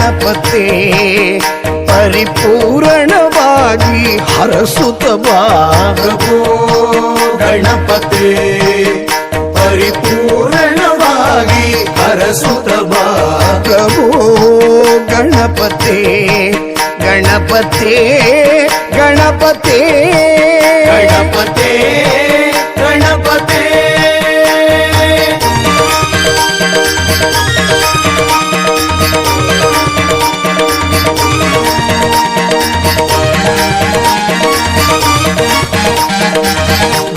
ಗಣಪತೆ ಪರಿಪೂರ್ಣವಾಗಿ ಹರಸುತ್ತ ಬಾ ಪ್ರಭೋ ಗಣಪತೆ ಪರಿಪೂರ್ಣವಾಗಿ ಹರಸುತ್ತ ಬಾ ಪ್ರಭೋ ಗಣಪತೆ ಗಣಪತೆ ಗಣಪತೆ ಗಣಪತೆ ಗಣಪತೆ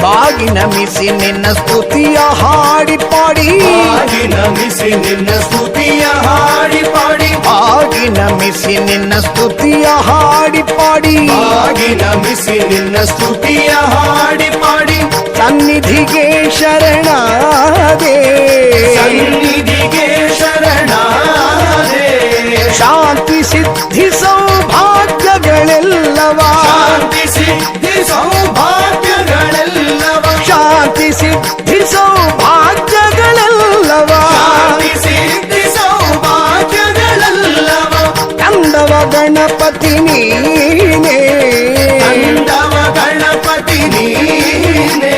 ಬಾಗಿ ನಮಿಸಿ ನಿನ್ನ ಸ್ತುತಿಯ ಹಾಡಿ ಪಾಡಿ ಬಾಗಿ ನಮಿಸಿ ನಿನ್ನ ಸ್ತುತಿಯ ಹಾಡಿ ಪಾಡಿ ಬಾಗಿ ನಮಿಸಿ ನಿನ್ನ ಸ್ತುತಿಯ ಹಾಡಿ ಪಾಡಿ ಬಾಗಿ ನಮಿಸಿ ನಿನ್ನ ಸ್ತುತಿಯ ಹಾಡಿ ಪಾಡಿ ಸನ್ನಿಧಿಗೆ ಶರಣಾದೆ ಸನ್ನಿಧಿಗೆ ಶರಣಾದೆ ಶಾಂತಿ ಸಿದ್ಧಿ ಸೌಭಾಗ್ಯಗಳೆಲ್ಲವ ಶಾಂತಿ ಸಿದ್ಧಿ ಸೌಭಾಗ್ಯಗಳೆಲ್ಲವ ಶಾಂತಿ ಸಿದ್ಧಿ ಸೌಭಾಗ್ಯಗಳೆಲ್ಲವ ಶಾಂತಿ ಸಿದ್ಧಿ ಸೌಭಾಗ್ಯಗಳೆಲ್ಲವ ಕಂದವ ಗಣಪತಿ ನೀನೇ ಕಂದವ ಗಣಪತಿ ನೀನೇ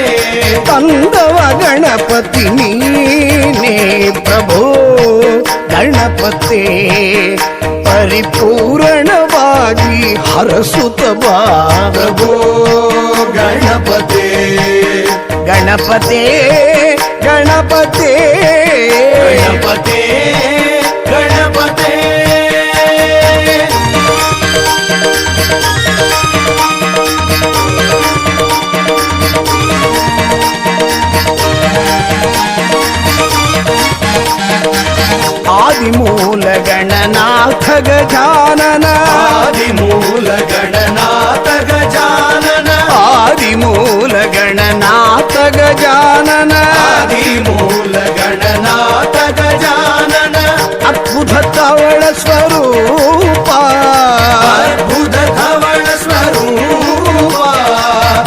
ಕಂದವ ಗಣಪತಿ ನೀನೇ ಪ್ರಭೋ ಗಣಪತೆ ಪರಿಪೂರ್ಣವಾಗಿ ಹರಸುತ್ತ ಬಾ ಪ್ರಭೋ ಗಣಪತೆ ಗಣಪತೆ ಗಣಪತೆ ಗಣಪತೆ ಗಣಪತೆ ಆದಿಮೂಲ ಗಣನಾಥ ಗಜಾನನ ಆದಿಮೂಲ ಗಣನಾಥ ಗಜಾನನ ಆದಿಮೂಲ ಗಣನಾಥ ಗಜಾನನ ಆದಿಮೂಲ ಗಣನಾಥ ಗಜಾನನ ಅದ್ಭುತ ತವಳ ಸ್ವರೂಪ ಅದ್ಭುತ ಧವಳ ಸ್ವರೂಪ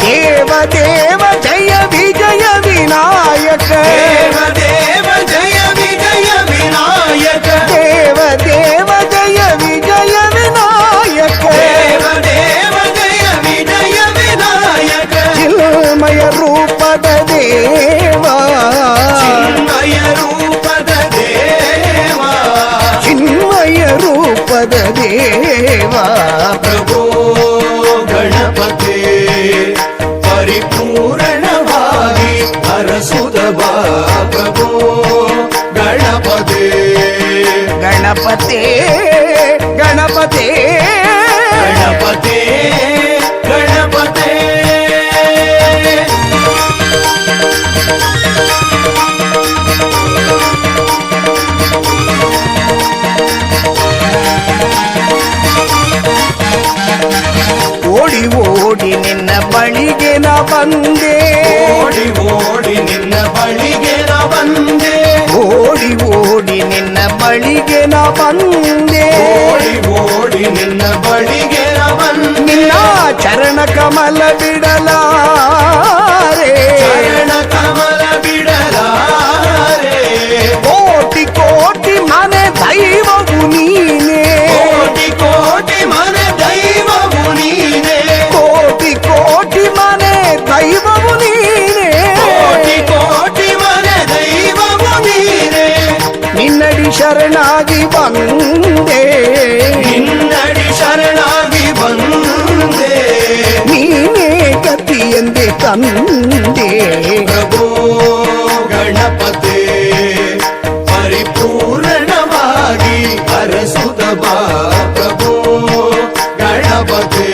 ದೇವ ದೇವ ಜಯ ವಿಜಯ ವಿನಾಯಕ ದೇವ ದೇವ ಜಯ ವಿಜಯ ವಿನಾಯಕ ದೇವ ದೇವ ಜಯ ವಿಜಯ ವಿನಾಯಕ ದೇವ ದೇವ ಜಯ ವಿಜಯ ವಿನಾಯಕ ಚಿನ್ಮಯ ರೂಪದ ದೇವ ಚಿನ್ಮಯ ರೂಪದ ದೇವ ಚಿನ್ಮಯ ರೂಪದ ದೇವ ಪ್ರಭೋ ಗಣಪತೆ ಪರಿಪೂರ್ಣವಾಗಿ ಹರಸುತ್ತ ಬಾ ಪ್ರಭೋ ಗಣಪತೆ ಗಣಪತೆ ಗಣಪತೆ ಗಣಪತೆ ಗಣಪತೆ ಓಡಿ ಓಡಿ ನಿನ್ನ ಬಳಿಗೆ ನ ಬಂದೆ ಓಡಿ ಓಡಿ ನಿನ್ನ ಬಳಿಗೆ ನ ಬಂದೆ ಓಡಿ ಓಡಿ ನಿನ್ನ ಬಳಿಗೆ ನ ಬಂದೆ ಓಡಿ ಓಡಿ ನಿನ್ನ ಬಳಿಗೆ ನ ಬಂದೆ ನಿನ್ನ ಚರಣ ಕಮಲ ಬಿಡಲಾರೆ ಚರಣ ಕಮಲ ಬಿಡಲಾರೆ ಕೋಟಿ ಕೋಟಿ ಮನೆ ದೈವವು ನೀನೇ ಕೋಟಿ ಕೋಟಿ ಮನೆ ದೈವವು ನೀನೆ ಕೋಟಿ ಕೋಟಿ ಮನೆ ದೈವವು ನೀನೇ ಕೋಟಿ ಕೋಟಿ ಮನೆ ದೈವವು ನೀನೆ ನಿನ್ನಡಿ ಶರಣಾಗಿ ಬಂದೆ ನಿನ್ನಡಿ ಶರಣಾಗಿ ಬಂದೆ ನೀನೇ ಗತಿಯೆಂದೆ ತಂದೆ ಪ್ರಭೋ ಗಣಪತೆ ಪರಿಪೂರ್ಣವಾಗಿ ಹರಸುತ್ತ ಬಾ ಪ್ರಭೋ ಗಣಪತೆ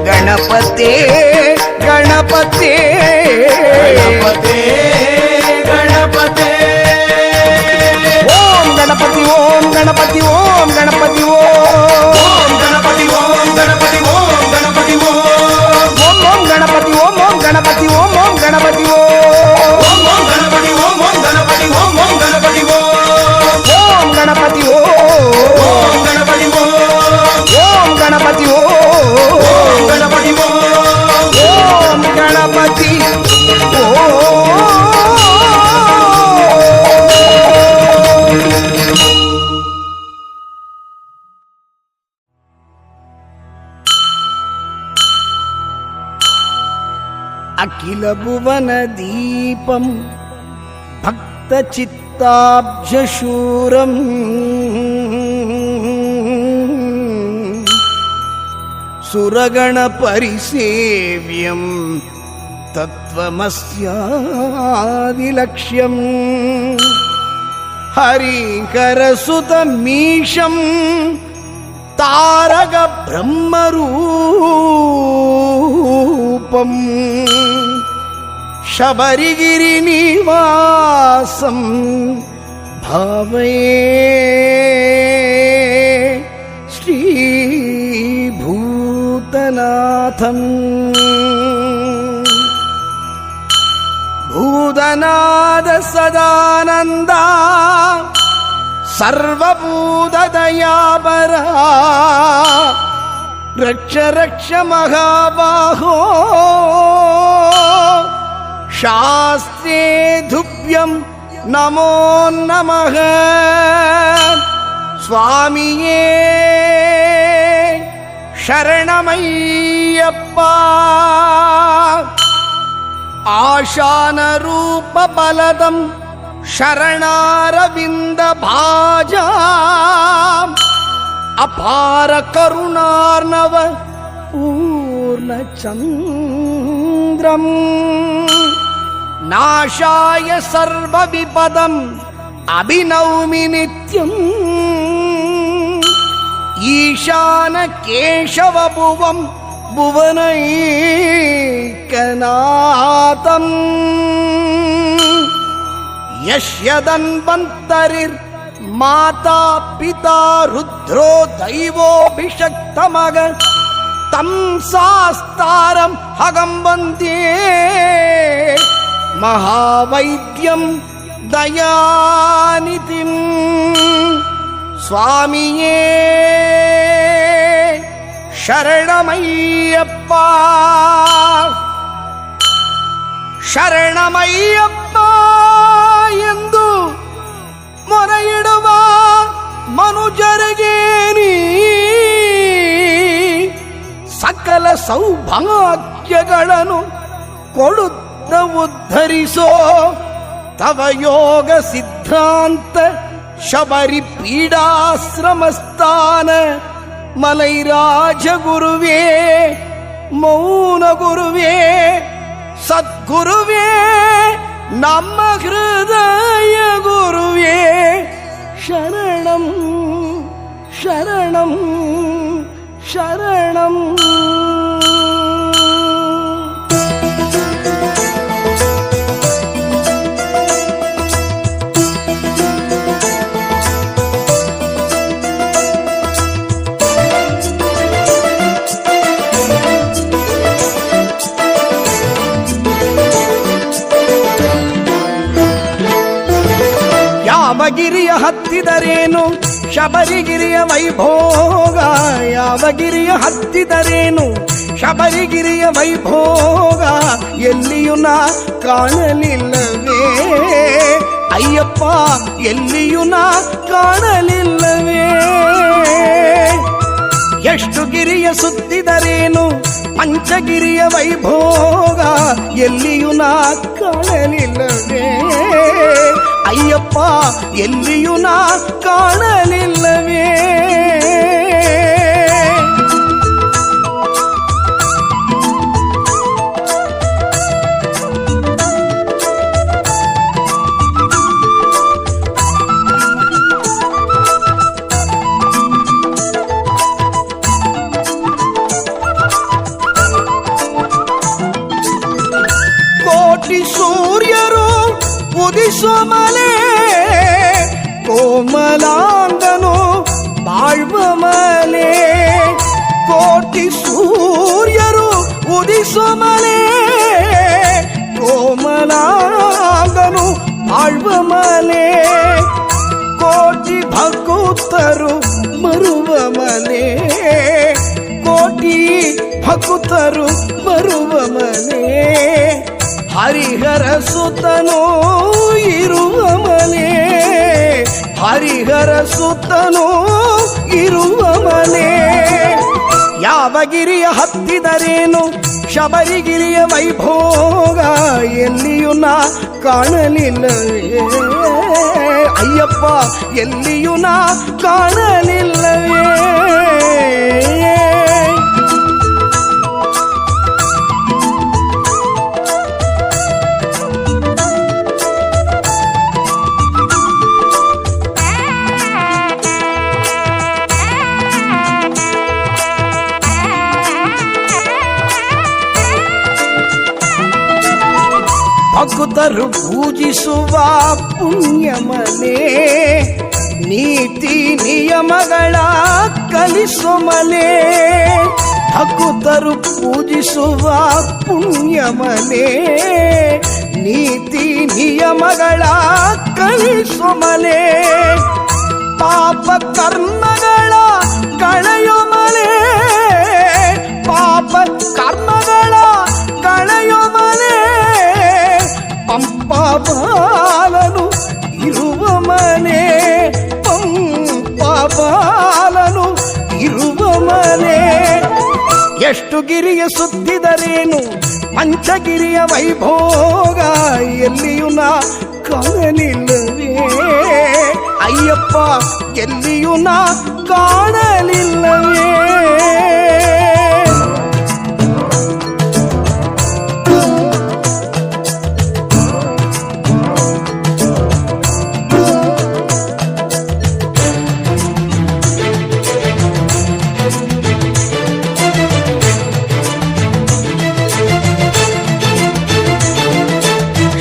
ಗಣಪತೆ ಗಣಪತೆ ಗಣಪತೆ ಗಣಪತೆ ಓಂ ಗಣಪತಿ ಓಂ ಗಣಪತಿ ಓಂ ಗಣಪತಿ ಓಂ ಗಣಪತಿ ಓಂ ಗಣಪತಿ ಓಂ ಗಣಪತಿ ಓಂ ಓಂ ಓಂ ಗಣಪತಿ ಓಂ ಓಂ ಗಣಪತಿ ಅಖಿಲ ಭುವನ ದೀಪಂ ಭಕ್ತ ಚಿತ್ತಾಬ್ಜಶೂರಂ ಸುರಗಣ ಪರಿಸೇವ್ಯಂ ತತ್ವಮಸ್ಯಾದಿಲಕ್ಷ್ಯಂ ಹರಿಹರಸುತಮೀಶಂ ತಾರಕ ಬ್ರಹ್ಮರೂಪಂ ಶಬರಿಗಿರಿ ನಿವಾಸಂ ಭಾವಯೇ ಶ್ರೀಭೂತನಾಥಂ ಭೂತನಾದ ಸದಾನಂದ ಸರ್ವಭೂತದಯಾಪರ ರಕ್ಷ ರಕ್ಷ ಮಹಾಬಾಹೋ ಶಾಸ್ತ್ರೇ ತುಭ್ಯಂ ನಮೋ ನಮಃ ಸ್ವಾಮಿಯೇ ಶರಣಮಯ್ಯಪ್ಪ ಆಶಾನ ರೂಪ ಬಲದಂ ಶರಣಾರವಿಂದ ಭಾಜ ಅಪಾರ ಕರುಣಾರ್ಣವ ಪೂರ್ಣಚಂದ್ರಂ ನಾಶಾಯ ಸರ್ವ ವಿಪದಂ ಅಭಿನೌಮಿ ನಿತ್ಯಂ ಈಶಾನ ಕೇಶವ ಭುವಂ ಭುವನೈಕನಾಥಂ ಯಸ್ಯ ಧನ್ವಂತರಿರ್ ಮಾತಾ ಪಿತಾ ರುದ್ರೋ ದೈವೋಭಿಷಕ್ತಮಗ ತಂ ಶಾಸ್ತಾರಂ ಅಹಂ ವಂದೇ ಮಹಾವೈದ್ಯಂ ದಯಾನಿಧಿಂ ಸ್ವಾಮಿಯೇ ಶರಣಮಯ್ಯಪ್ಪ ಶರಣಮಯ್ಯಪ್ಪ ಎಂದು ಮೊರೆಯಿಡುವ ಮನುಜರಿಗೆ ನೀ ಸಕಲ ಸೌಭಾಗ್ಯಗಳನ್ನು ಕೊಡುತ್ತ ಉದ್ಧರಿಸೋ ತವ ಯೋಗ ಸಿದ್ಧಾಂತ ಶಬರಿ ಪೀಡಾಶ್ರಮಸ್ಥಾನ ಮಲೈರಾಜ ಗುರುವೇ ಮೌನ ಗುರುವೇ ಸದ್ಗುರುವೇ ನಮ್ಮ ಹೃದಯ ಗುರುವೇ ಶರಣಂ ಶರಣಂ ಶರಣಂ. ಯಾವ ಗಿರಿಯ ಹತ್ತಿದರೇನು ಶಬರಿಗಿರಿಯ ವೈಭೋಗ, ಯಾವ ಗಿರಿಯ ಹತ್ತಿದರೇನು ಶಬರಿಗಿರಿಯ ವೈಭೋಗ, ಎಲ್ಲಿಯೂ ನಾ ಕಾಣಲಿಲ್ಲವೇ ಅಯ್ಯಪ್ಪ, ಎಲ್ಲಿಯೂ ನಾ ಕಾಣಲಿಲ್ಲವೇ. ಎಷ್ಟು ಗಿರಿಯ ಸುತ್ತಿದರೇನು ಪಂಚಗಿರಿಯ ವೈಭೋಗ, ಎಲ್ಲಿಯೂ ನಾ ಕಾಣಲಿಲ್ಲವೇ ಅಯ್ಯಪ್ಪ, ಎಲ್ಲಿಯೂ ನಾ ಕಾಣಲಿಲ್ಲವೇ. ಕೋಟಿ ಸೂರ್ಯರು ಉದಿಸೋ ಮಲೆ, ಕೋಮಲಾಂಗನು ಬಾಳ್ವ ಮಲೆ. ಕೋಟಿ ಸೂರ್ಯರು ಉದಿಸೋ ಮಲೆ, ಕೋಮಲಾಂಗನು ಬಾಳ್ವ ಮಲೆ. ಕೋಟಿ ಭಕ್ತರು ಬರುವ ಮಲೆ, ಕೋಟಿ ಭಕ್ತರು ಬರುವ ಮಲೆ. ಹರಿಹರ ಸುತನೋ ಇರುವ ಮನೆ, ಹರಿಹರ ಸುತನೋ ಇರುವ ಮನೆ. ಯಾವ ಗಿರಿಯ ಹತ್ತಿದರೇನು ಶಬರಿಗಿರಿಯ ವೈಭೋಗ ಎಲ್ಲಿಯೂ ನಾ ಕಾಣಲಿಲ್ಲವೇ ಅಯ್ಯಪ್ಪ ಎಲ್ಲಿಯೂ ನಾ ಕಾಣಲಿಲ್ಲವೇ ಭಕ್ತರು ಪೂಜಿಸುವ ಪುಣ್ಯಮನೆ ನೀತಿ ನಿಯಮಗಳ ಕಲಿಸೋ ಮನೆ ಭಕ್ತರು ಪೂಜಿಸುವ ಪುಣ್ಯಮನೆ ನೀತಿ ನಿಯಮಗಳ ಕಲಿಸೋ ಮನೆ ಪಾಪ ಕರ್ಮಗಳ ಕಳೆಯೋ ಮನೆ ಪಾಪ ಕರ್ಮಗಳ ಕಳೆಯೋ ಮನೆ ಪಂಪಬಾಲನು ಇರುವ ಮನೆ ಪಂಪಬಾಲನು ಇರುವ ಮನೆ ಎಷ್ಟು ಗಿರಿಯ ಸುತ್ತಿದರೇನು ಪಂಚಗಿರಿಯ ವೈಭೋಗ ಎಲ್ಲಿಯೂ ನಾ ಕಾಣಲಿಲ್ಲವೇ ಅಯ್ಯಪ್ಪ ಎಲ್ಲಿಯೂ ನಾ ಕಾಣಲಿಲ್ಲವೇ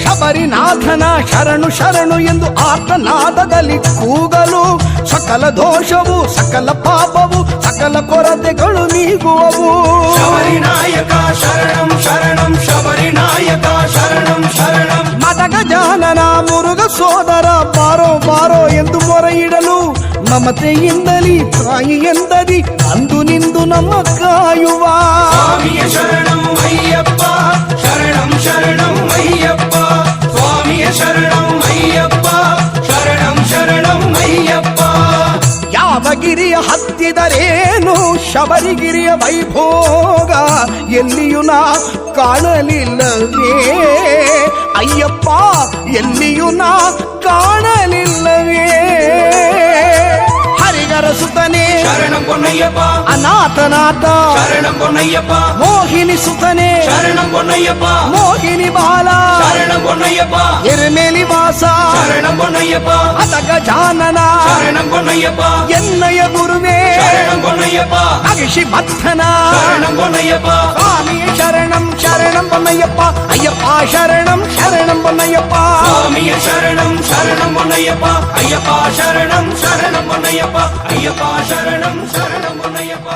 ಶಬರಿನಾಥನ ಶರಣು ಶರಣು ಎಂದು ಆರ್ತನಾದದಲ್ಲಿ ಕೂಗಲು ಸಕಲ ದೋಷವು ಸಕಲ ಪಾಪವು ಸಕಲ ಕೊರತೆಗಳು ನೀಗುವವು ಶಬರಿನಾಯಕ ಶರಣಂ ಶರಣಂ ಶಬರಿನಾಯಕ ಶರಣಂ ಶರಣಂ ಮದಗಜಾನನ ಮುರುಗ ಸೋದರ ಬಾರೋ ಬಾರೋ ಎಂದು ಮೊರೆಯಿಡಲು ಮಮತೆಯಿಂದಲಿ ತಾಯಿ ಎಂದದಿ ಅಂದು ನಿಂದು ನಮ್ಮ ಕಾಯುವ ಸ್ವಾಮಿಯ ಶರಣಂ ಅಯ್ಯಪ್ಪ ಶರಣಂ ಶರಣಂ ಅಯ್ಯಪ್ಪ ಸ್ವಾಮಿಯ ಶರಣಂ ಅಯ್ಯಪ್ಪ ಶರಣಂ ಶರಣಂ ಅಯ್ಯಪ್ಪ ಯಾವ ಗಿರಿಯ ಹತ್ತಿದರೇನು ಶಬರಿಗಿರಿಯ ವೈಭೋಗ ಎಲ್ಲಿಯೂ ನಾ ಕಾಣಲಿಲ್ಲವೇ ಅಯ್ಯಪ್ಪ ಎಲ್ಲಿಯೂ ನಾ ಕಾಣಲಿಲ್ಲವೇ ಹರಿಗರ ಸುತನೇ ಶರಣಂ ಪೊನ್ನಯ್ಯಪ್ಪ ಅನಾಥನಾಥ ಶರಣಂ ಪೊನ್ನಯ್ಯಪ್ಪ ಮೋಹಿನಿ ಸುತನೇ ಶರಣಂ ಪೊನ್ನಯ್ಯಪ್ಪ ಮೋಹಿನಿ ಬಾಲ ಶರಣಂ ಪೊನ್ನಯ್ಯಪ್ಪ ಎರುಮೇಲಿ ವಾಸ ಶರಣಂ ಪೊನ್ನಯ್ಯಪ್ಪ ಅದಗಜಾನನ ಶರಣಂ ಪೊನ್ನಯ್ಯಪ್ಪ ಎನ್ನಯ ಗುರುವೇ ಶರಣಂ ಪೊನ್ನಯ್ಯಪ್ಪ ಅಗಿಷಿ ಭಕ್ತನ ಶರಣಂ ಪೊನ್ನಯ್ಯಪ್ಪ ಸ್ವಾಮಿಯ ಶರಣಂ ಶರಣಂ ಪೊನ್ನಯ್ಯಪ್ಪ ಅಯ್ಯಪ್ಪ ಶರಣಂ ಶರಣಂ ಪೊನ್ನಯ್ಯಪ್ಪ ಸ್ವಾಮಿಯ ಶರಣಂ ಶರಣಂ ಪೊನ್ನಯ್ಯಪ್ಪ ಅಯ್ಯಪ್ಪ ಶರಣಂ ಶರಣಂ ಪೊನ್ನಯ್ಯಪ್ಪ ಅಯ್ಯಪ್ಪ ಶರಣಂ ಶರಣಂ ಪೊನ್ನಯ್ಯಪ್ಪ